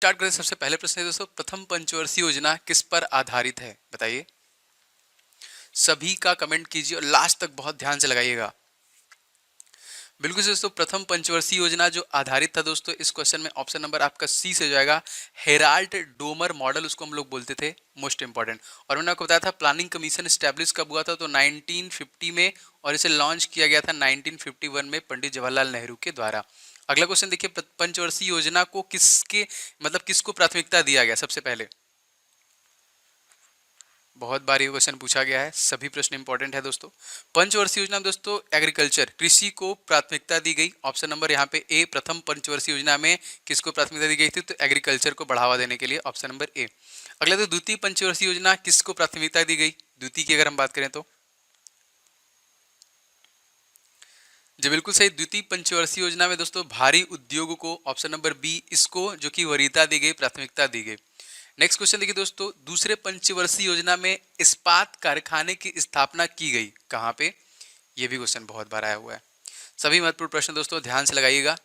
Start करें। सबसे पहले प्रश्न है दोस्तों, प्रथम पंचवर्षीय योजना किस पर आधारित है, बताइए। सभी का कमेंट कीजिए और लास्ट तक बहुत ध्यान से लगाइएगा। बिल्कुल से दोस्तों, प्रथम पंचवर्षीय योजना जो आधारित था दोस्तों, इस क्वेश्चन में ऑप्शन नंबर आपका सी से हो जाएगा। हेराल्ड डोमर मॉडल उसको हम लोग बोलते थे, मोस्ट इंपॉर्टेंट। और मैंने आपको बताया था प्लानिंग कमीशन स्टैब्लिश कब हुआ था, तो 1950 में, और इसे लॉन्च किया गया था 1951 में पंडित जवाहरलाल नेहरू के द्वारा। अगला क्वेश्चन देखिए, पंचवर्षीय योजना को किसके मतलब किसको प्राथमिकता दिया गया सबसे पहले। बहुत बार ये क्वेश्चन पूछा गया है, सभी प्रश्न इंपॉर्टेंट है दोस्तों। पंचवर्षीय योजना में दोस्तों एग्रीकल्चर, कृषि को प्राथमिकता दी गई। ऑप्शन नंबर यहाँ पे ए। प्रथम पंचवर्षीय योजना में किसको प्राथमिकता दी गई थी, तो एग्रीकल्चर को बढ़ावा देने के लिए, ऑप्शन नंबर ए। अगला तो द्वितीय पंचवर्षीय योजना किसको प्राथमिकता दी गई, द्वितीय की अगर हम बात करें तो जी बिल्कुल सही, द्वितीय पंचवर्षीय योजना में दोस्तों भारी उद्योग को, ऑप्शन नंबर बी, इसको जो कि वरीयता दी गई, प्राथमिकता दी गई। नेक्स्ट क्वेश्चन देखिए दोस्तों, दूसरे पंचवर्षीय योजना में इस्पात कारखाने की स्थापना की गई कहां पे, ये भी क्वेश्चन बहुत बार आया हुआ है। सभी महत्वपूर्ण प्रश्न दोस्तों ध्यान से लगाइएगा।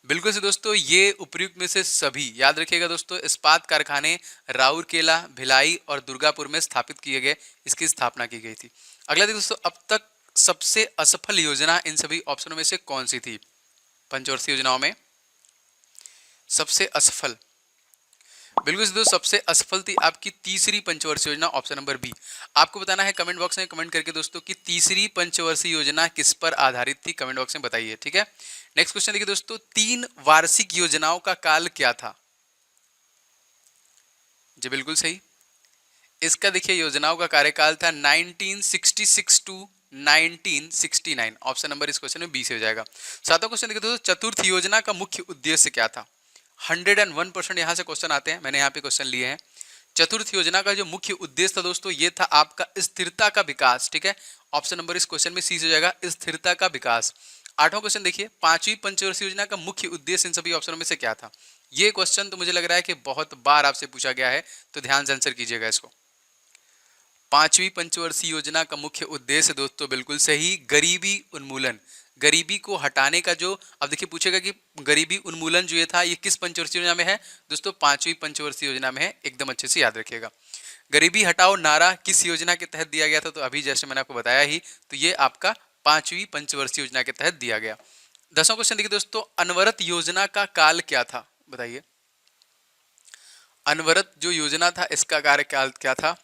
बिल्कुल से दोस्तों, ये उपयुक्त में से सभी याद रखिएगा दोस्तों। इस्पात कारखाने राउरकेला, भिलाई और दुर्गापुर में स्थापित किए गए, इसकी स्थापना की गई थी। अगला देखिए दोस्तों, अब तक सबसे असफल योजना इन सभी ऑप्शनों में से कौन सी थी, पंचवर्षीय योजनाओं में सबसे असफल। बिल्कुल दोस्तों, सबसे असफल थी आपकी तीसरी पंचवर्षीय योजना, ऑप्शन नंबर बी। आपको बताना है कमेंट बॉक्स में कमेंट करके दोस्तों कि तीसरी पंचवर्षीय योजना किस पर आधारित थी, कमेंट बॉक्स में बताइए, ठीक है। नेक्स्ट क्वेश्चन देखिए दोस्तों, 3 वार्षिक योजनाओं का काल क्या था। जी बिल्कुल सही, इसका देखिए योजनाओं का कार्यकाल था 1966 टू 1969, ऑप्शन नंबर इस क्वेश्चन में बी से हो जाएगा। सातवां क्वेश्चन देखिए दोस्तों, चतुर्थ योजना का मुख्य उद्देश्य क्या था। 101% यहाँ से क्वेश्चन आते हैं, मैंने यहाँ पे क्वेश्चन लिए हैं। चतुर्थ योजना का जो मुख्य उद्देश्य था दोस्तों, ये था आपका स्थिरता का विकास, ठीक है। ऑप्शन नंबर इस क्वेश्चन में सी से हो जाएगा, स्थिरता का विकास। आठवां क्वेश्चन देखिए, पांचवी पंचवर्षीय योजना का मुख्य उद्देश्य इन सभी ऑप्शनों में से क्या था। ये क्वेश्चन तो मुझे लग रहा है कि बहुत बार आपसे पूछा गया है, तो ध्यान से आंसर कीजिएगा इसको। पांचवी पंचवर्षीय योजना का मुख्य उद्देश्य दोस्तों बिल्कुल सही, गरीबी उन्मूलन, गरीबी को हटाने का जो, अब देखिए पूछेगा कि गरीबी उन्मूलन जो ये था, ये किस पंचवर्षीय योजना में है दोस्तों, पांचवी पंचवर्षीय योजना में है, एकदम अच्छे से याद रखिएगा। गरीबी हटाओ नारा किस योजना के तहत दिया गया था, तो अभी जैसे मैंने आपको बताया ही, तो ये आपका पांचवी पंचवर्षीय योजना के तहत दिया गया। 10वां क्वेश्चन देखिए दोस्तों, अनवरत योजना का काल क्या था, बताइए। अनवरत जो योजना था इसका कार्यकाल क्या था।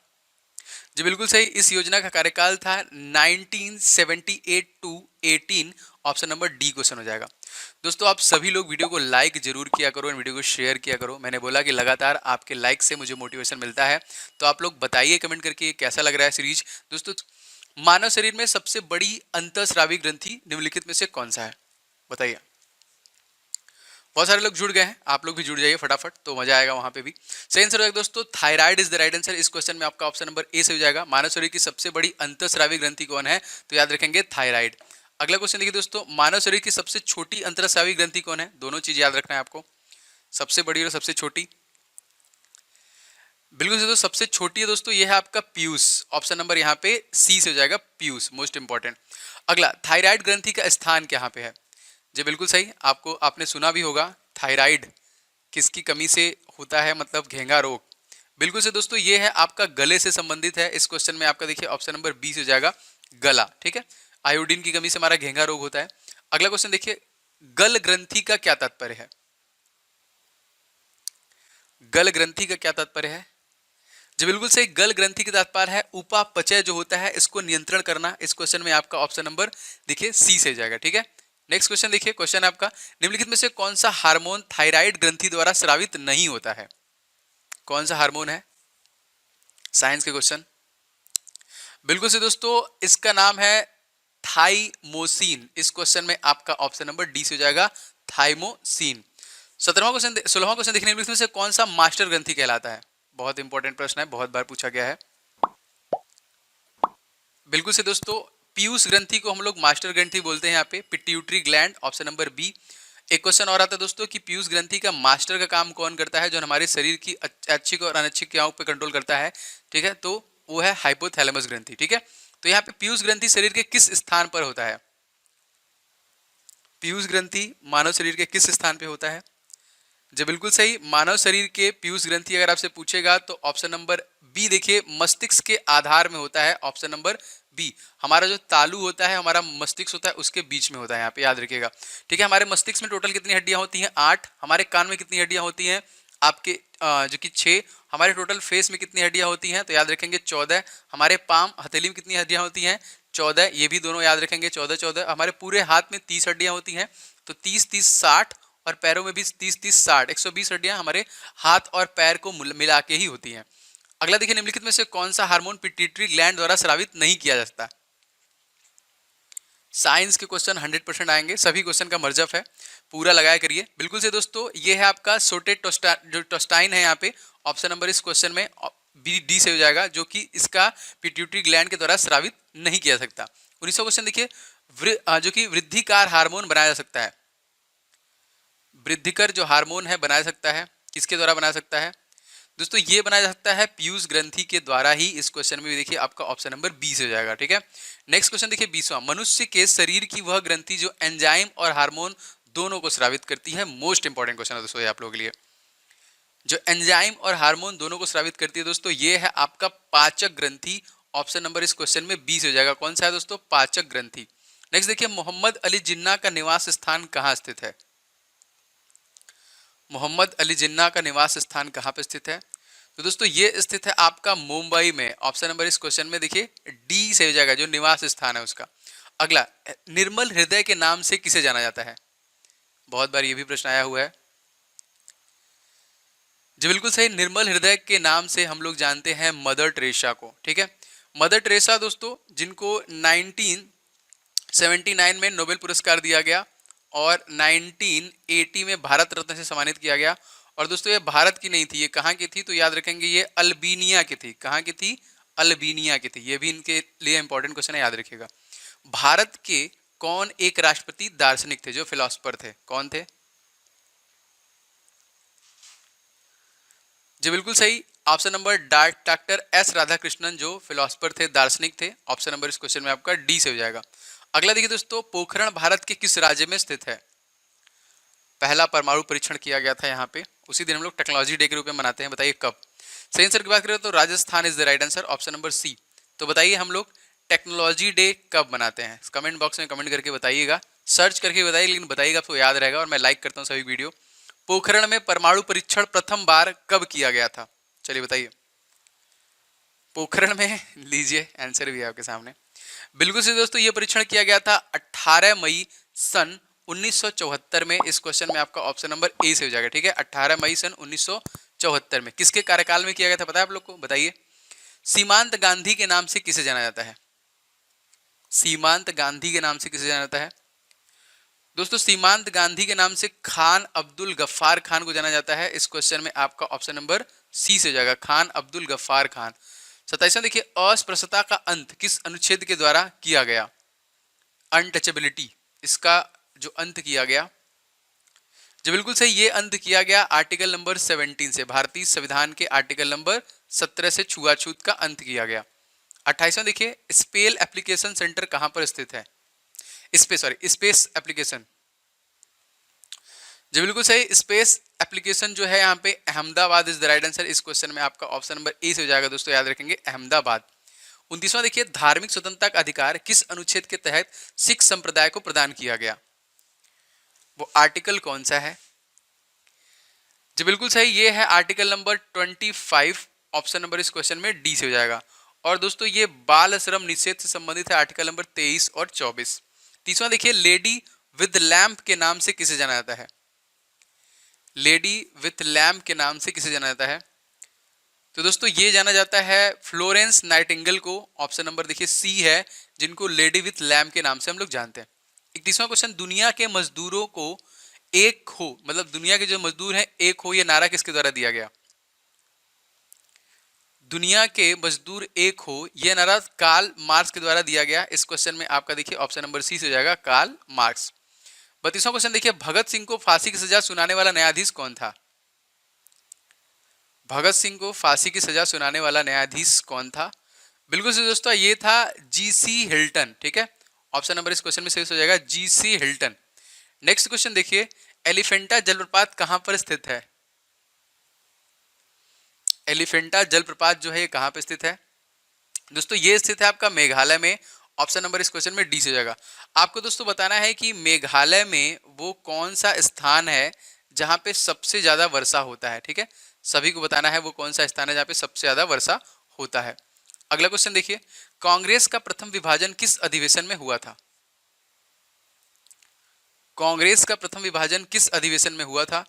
जी बिल्कुल सही, इस योजना का कार्यकाल था 1978 to 18, option number D question हो जाएगा। दोस्तों आप सभी लोग वीडियो को लाइक जरूर किया करो, वीडियो को शेयर किया करो। मैंने बोला कि लगातार आपके लाइक से मुझे मोटिवेशन मिलता है, तो आप लोग बताइए कमेंट करके कैसा लग रहा है सीरीज। दोस्तों मानव शरीर में सबसे बड़ी अंतःस्रावी ग्रंथि निम्नलिखित में से कौन सा है, बताइए। बहुत सारे लोग जुड़ गए हैं, आप लोग भी जुड़ जाइए फटाफट, तो मजा आएगा वहां पे भी। सही आंसर होगा दोस्तों, thyroid is the right answer. इस क्वेश्चन में आपका ऑप्शन नंबर ए से हो जाएगा। मानव शरीर की सबसे बड़ी अंतःस्रावी ग्रंथि कौन है, तो याद रखेंगे थायराइड। अगला क्वेश्चन देखिए दोस्तों, मानव शरीर की सबसे छोटी अंतःस्रावी ग्रंथि कौन है, दोनों चीज याद रखना है आपको, सबसे बड़ी और सबसे छोटी। बिल्कुल दोस्तों, सबसे छोटी है दोस्तों ये है आपका पीयूष, ऑप्शन नंबर यहाँ पे सी से हो जाएगा, पीयूष, मोस्ट इंपॉर्टेंट। अगला, थायराइड ग्रंथि का स्थान कहाँ पे है। जी बिल्कुल सही, आपको आपने सुना भी होगा थायराइड किसकी कमी से होता है, मतलब घेंगा रोग। बिल्कुल से दोस्तों ये है आपका गले से संबंधित है। इस क्वेश्चन में आपका देखिए ऑप्शन नंबर बी से हो जाएगा, गला, ठीक है। आयोडीन की कमी से हमारा घेंगा रोग होता है। अगला क्वेश्चन देखिए, गल ग्रंथि का क्या तात्पर्य है। गल ग्रंथि का क्या तात्पर्य है। जी बिल्कुल सही, गल ग्रंथि का तात्पर्य है उपापचय जो होता है इसको नियंत्रण करना। इस क्वेश्चन में आपका ऑप्शन नंबर देखिए सी से जाएगा, ठीक है। नेक्स्ट क्वेश्चन देखिए, क्वेश्चन आपका, निम्नलिखित में से कौन सा हार्मोन थायराइड ग्रंथि द्वारा स्रावित नहीं होता है, कौन सा हार्मोन है, साइंस के क्वेश्चन। बिल्कुल से दोस्तों इसका नाम है थाइमोसिन। इस क्वेश्चन में आपका ऑप्शन नंबर डी से हो जाएगा, थाइमोसिन। 16वां क्वेश्चन देखने में से कौन सा मास्टर ग्रंथि कहलाता है, बहुत इंपॉर्टेंट प्रश्न है, बहुत बार पूछा गया है। बिल्कुल से दोस्तों, पीयूष ग्रंथि को हम लोग मास्टर ग्रंथि बोलते हैं यहाँ पे, pituitary gland, option number B. एक क्वेश्चन और आता है दोस्तों कि पीयूष ग्रंथि का मास्टर का काम कौन करता है, जो हमारे शरीर की ऐच्छिक और अनैच्छिक क्रियाओं पे कंट्रोल करता है, ठीक है, तो वो है हाइपोथैलेमस ग्रंथि, ठीक है। तो यहाँ पे पीयूष ग्रंथि शरीर के किस स्थान पर होता है, पीयूष ग्रंथि मानव शरीर के किस स्थान पे होता है। जी बिल्कुल सही। मानव शरीर के पीयूष ग्रंथि अगर आपसे पूछेगा तो ऑप्शन नंबर बी देखिए मस्तिष्क के आधार में होता है। Option number B. हमारा जो तालु होता है, हमारा मस्तिष्क होता है, उसके बीच में होता है, यहाँ पे याद रखिएगा। ठीक है, हमारे मस्तिष्क में टोटल कितनी हड्डियां होती हैं? 8। हमारे कान में कितनी हड्डियां होती हैं? आपके जो कि 6। हमारे टोटल फेस में कितनी हड्डियां होती हैं? तो याद रखेंगे 14। हमारे पाम हथेली में कितनी हड्डियां होती हैं? 14। ये भी दोनों याद रखेंगे 14 14। हमारे पूरे हाथ में 30 हड्डियां होती हैं, तो 30 30 60। और पैरों में भी 30 30 60 120 हड्डियां हमारे हाथ और पैर को मिला के ही होती हैं। अगला देखिए, निम्नलिखित में से कौन सा हार्मोन पिट्यूटरी ग्लैंड द्वारा स्रावित नहीं किया जा सकता? साइंस के क्वेश्चन 100% आएंगे, सभी क्वेश्चन का मर्जफ है, पूरा लगाया करिए। बिल्कुल से दोस्तों, ये है आपका सोटेट जो टोस्टाइन है यहाँ पे। ऑप्शन नंबर इस क्वेश्चन में बी डी से हो जाएगा, जो कि इसका पिट्यूटरी ग्लैंड के द्वारा स्रावित नहीं किया जा सकता। 19वां क्वेश्चन देखिए, जो कि वृद्धिकार हार्मोन बनाया जा सकता है। वृद्धिकर जो हार्मोन है बनाया सकता है, किसके द्वारा बनाया सकता है? दोस्तों ये बनाया जा सकता है पीयूष ग्रंथि के द्वारा ही। इस क्वेश्चन में भी देखिए आपका ऑप्शन नंबर बी से हो जाएगा। ठीक है, नेक्स्ट क्वेश्चन देखिए 20वां। मनुष्य के शरीर की वह ग्रंथि जो एंजाइम और हार्मोन दोनों को स्रावित करती है। मोस्ट इंपॉर्टेंट क्वेश्चन है दोस्तों ये आप लोगों के लिए। जो एंजाइम और हार्मोन दोनों को स्रावित करती है दोस्तों, ये है आपका पाचक ग्रंथि। ऑप्शन नंबर इस क्वेश्चन में बी से हो जाएगा। कौन सा है दोस्तों? पाचक ग्रंथि। नेक्स्ट देखिए, मोहम्मद अली जिन्ना का निवास स्थान कहाँ स्थित है? मोहम्मद अली जिन्ना का निवास स्थान कहाँ पे स्थित है? तो दोस्तों ये स्थित है आपका मुंबई में। ऑप्शन नंबर इस क्वेश्चन में देखिए डी से हो जाएगा, जो निवास स्थान है उसका। अगला, निर्मल हृदय के नाम से किसे जाना जाता है? बहुत बार ये भी प्रश्न आया हुआ है। जी बिल्कुल सही, निर्मल हृदय के नाम से हम लोग जानते हैं मदर टेरेसा को। ठीक है, मदर टेरेसा दोस्तों, जिनको 1979 में नोबेल पुरस्कार दिया गया और 1980 में भारत रत्न से सम्मानित किया गया। और दोस्तों ये भारत की नहीं थी, ये कहाँ की थी? तो याद रखेंगे ये अल्बेनिया की थी। कहाँ की थी? अल्बेनिया की थी। ये भी इनके लिए इंपॉर्टेंट क्वेश्चन है, याद रखिएगा। भारत के कौन एक राष्ट्रपति दार्शनिक थे जो फिलोसफर थे? कौन थे? जी बिल्कुल सही, option number doctor S Radhakrishnan जो फिलोसफर थे, दार्शनिक थे। ऑप्शन नंबर इस क्वेश्चन में आपका डी से हो जाएगा। अगला देखिए दोस्तों, पोखरण भारत के किस राज्य में स्थित है? पहला परमाणु परीक्षण किया गया था यहाँ पे, उसी दिन हम लोग टेक्नोलॉजी डे के रूप में मनाते हैं। बताइए कब? सही आंसर की बात करें तो Rajasthan is the right answer. Option number C. तो बताइए हम लोग टेक्नोलॉजी डे कब मनाते हैं? कमेंट बॉक्स में कमेंट करके बताइएगा, सर्च करके बताइए, लेकिन बताइएगा आपको याद रहेगा। और मैं लाइक करता हूँ सभी वीडियो। पोखरण में परमाणु परीक्षण प्रथम बार कब किया गया था? चलिए बताइए। पोखरण में लीजिए आंसर भी है आपके सामने। बिल्कुल से दोस्तों, ये परीक्षण किया गया था 18 मई सन 1974 में। इस क्वेश्चन में आपका ऑप्शन नंबर ए से हो जाएगा। ठीक है, 18 मई सन 1974 में। किसके कार्यकाल में किया गया था पता है आप लोग को? बताइए। सीमांत गांधी के नाम से किसे जाना जाता है? सीमांत गांधी के नाम से किसे जाना जाता है? दोस्तों सीमांत गांधी के नाम से खान अब्दुल गफ्फार खान को जाना जाता है। इस क्वेश्चन में आपका ऑप्शन नंबर सी से हो जाएगा, खान अब्दुल गफ्फार खान। 27वां देखिए, अस्पृश्यता का अंत किस अनुच्छेद के द्वारा किया गया? अनटचेबिलिटी, इसका जो अंत किया गया, जो बिल्कुल सही, ये अंत किया गया आर्टिकल नंबर 17 से। भारतीय संविधान के आर्टिकल नंबर 17 से छुआछूत का अंत किया गया। 28वां देखिए, स्पेल एप्लीकेशन सेंटर कहां पर स्थित है? स्पेस एप्लीकेशन, जो बिल्कुल सही, स्पेस एप्लीकेशन जो है यहाँ पे Ahmedabad is the right answer. इस क्वेश्चन में आपका ऑप्शन नंबर ए से हो जाएगा दोस्तों, याद रखेंगे अहमदाबाद। 29वां देखिए, धार्मिक स्वतंत्रता का अधिकार किस अनुच्छेद के तहत सिख संप्रदाय को प्रदान किया गया? वो आर्टिकल कौन सा है? जी बिल्कुल सही, ये है आर्टिकल नंबर 25। ऑप्शन नंबर इस क्वेश्चन में डी से हो जाएगा। और दोस्तों ये बाल श्रम निषेध से संबंधित है, आर्टिकल नंबर 23 और 24। 30वां देखिए, लेडी विद लैम्प के नाम से किसे जाना जाता है? लेडी विथ लैम्प के नाम से किसे जाना जाता है? तो दोस्तों ये जाना जाता है फ्लोरेंस नाइटिंगेल को। ऑप्शन नंबर देखिए सी है, जिनको लेडी विथ लैम्प के नाम से हम लोग जानते हैं। 31वां क्वेश्चन, दुनिया के मजदूरों को एक हो, मतलब दुनिया के जो मजदूर हैं एक हो, ये नारा किसके द्वारा दिया गया? दुनिया के मजदूर एक हो, यह नारा कार्ल मार्क्स के द्वारा दिया गया। इस क्वेश्चन में आपका देखिए ऑप्शन नंबर सी से हो जाएगा, कार्ल मार्क्स। 32वां क्वेश्चन देखिए, भगत सिंह को फांसी की सजा सुनाने वाला न्यायाधीश कौन था? भगत सिंह को फांसी की सजा सुनाने वाला न्यायाधीश कौन था? बिल्कुल सही दोस्तों, ये था जीसी हिल्टन। ठीक है, ऑप्शन नंबर इस क्वेश्चन में सही हो जाएगा, जीसी हिल्टन। नेक्स्ट क्वेश्चन देखिए, एलिफेंटा जलप्रपात कहाँ पर स्थित है? एलिफेंटा जलप्रपात जो है ये कहाँ पे स्थित है दोस्तों? ये स्थित है आपका मेघालय में। ऑप्शन नंबर इस क्वेश्चन में डी से हो जाएगा। आपको दोस्तों बताना है कि मेघालय में वो कौन सा स्थान है जहां पे सबसे ज्यादा वर्षा होता है। ठीक है, सभी को बताना है वो कौन सा स्थान है जहां पे सबसे ज्यादा वर्षा होता है। अगला क्वेश्चन देखिए, कांग्रेस का प्रथम विभाजन किस अधिवेशन में हुआ था? कांग्रेस का प्रथम विभाजन किस अधिवेशन में हुआ था?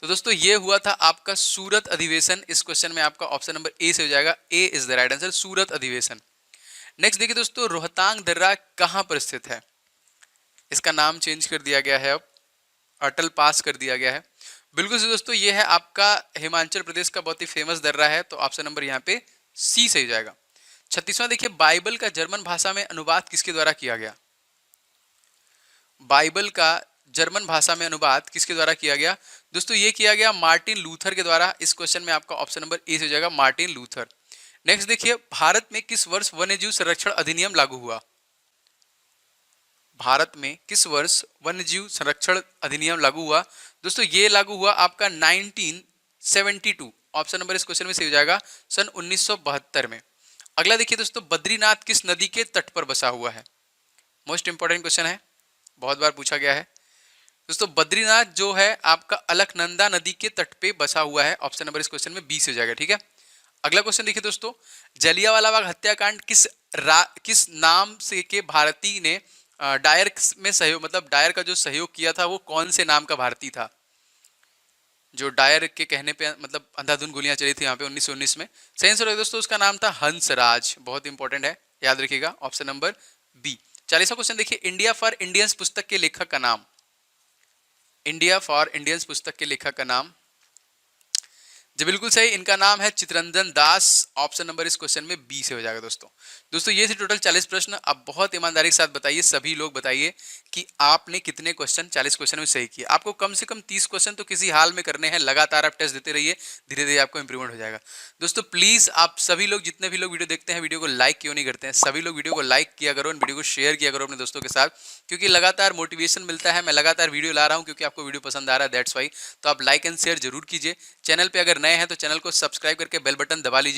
तो दोस्तों ये हुआ था आपका सूरत अधिवेशन। इस क्वेश्चन में आपका ऑप्शन नंबर ए से हो जाएगा। ए इज द राइट आंसर, सूरत अधिवेशन। नेक्स्ट देखिए दोस्तों, रोहतांग दर्रा कहां पर स्थित है? इसका नाम चेंज कर दिया गया है, अब अटल पास कर दिया गया है। बिल्कुल से दोस्तों, ये है आपका हिमाचल प्रदेश का बहुत ही फेमस दर्रा है। तो ऑप्शन नंबर यहाँ पे सी सही जाएगा। 36वां देखिए, बाइबल का जर्मन भाषा में अनुवाद किसके द्वारा किया गया? बाइबल का जर्मन भाषा में अनुवाद किसके द्वारा किया गया? दोस्तों ये किया गया मार्टिन लूथर के द्वारा। इस क्वेश्चन में आपका ऑप्शन नंबर ए से हो जाएगा, मार्टिन लूथर। नेक्स्ट देखिए, भारत में किस वर्ष वन्यजीव संरक्षण अधिनियम लागू हुआ? भारत में किस वर्ष वन्यजीव संरक्षण अधिनियम लागू हुआ? दोस्तों ये लागू हुआ आपका 1972। ऑप्शन नंबर इस क्वेश्चन में सही हो जाएगा, सन 1972 में। अगला देखिए दोस्तों, बद्रीनाथ किस नदी के तट पर बसा हुआ है? मोस्ट इंपॉर्टेंट क्वेश्चन है, बहुत बार पूछा गया है। दोस्तों बद्रीनाथ जो है आपका अलकनंदा नदी के तट पे बसा हुआ है। ऑप्शन नंबर इस क्वेश्चन में बी से हो जाएगा। ठीक है, अगला क्वेश्चन देखिए दोस्तों, जलियांवाला बाग हत्याकांड किस नाम से के भारतीय ने डायर में सहयोग, मतलब डायर का जो सहयोग किया था वो कौन से नाम का भारतीय था? जो डायर के कहने पे मतलब अंधाधुंध गोलियां चली थी यहाँ पे 1919 में। सही आंसर है दोस्तों, उसका नाम था हंसराज। बहुत इंपॉर्टेंट है, याद रखिएगा, ऑप्शन नंबर बी। 40वां क्वेश्चन देखिए, इंडिया फॉर इंडियंस पुस्तक के लेखक का नाम। इंडिया फॉर इंडियंस पुस्तक के लेखक का नाम जी बिल्कुल सही, इनका नाम है चितरंजन दास। ऑप्शन नंबर इस क्वेश्चन में बी से हो जाएगा। दोस्तों ये थे टोटल 40 प्रश्न। अब बहुत ईमानदारी के साथ बताइए, सभी लोग बताइए कि आपने कितने क्वेश्चन 40 क्वेश्चन में सही किए। आपको कम से कम 30 क्वेश्चन तो किसी हाल में करने हैं। लगातार आप टेस्ट देते रहिए, धीरे धीरे आपको इंप्रूवमेंट हो जाएगा। दोस्तों प्लीज आप सभी लोग, जितने भी लोग वीडियो देखते हैं, वीडियो को लाइक क्यों नहीं करते हैं? सभी लोग वीडियो को लाइक किया करो, वीडियो को शेयर किया करो अपने दोस्तों के साथ, क्योंकि लगातार मोटिवेशन मिलता है। मैं लगातार वीडियो ला रहा हूँ क्योंकि आपको वीडियो पसंद आ रहा है, दैट्स वाई। तो आप लाइक एंड शेयर जरूर कीजिए। चैनल पे अगर नए हैं तो चैनल को सब्सक्राइब करके बेल बटन दबा लीजिए।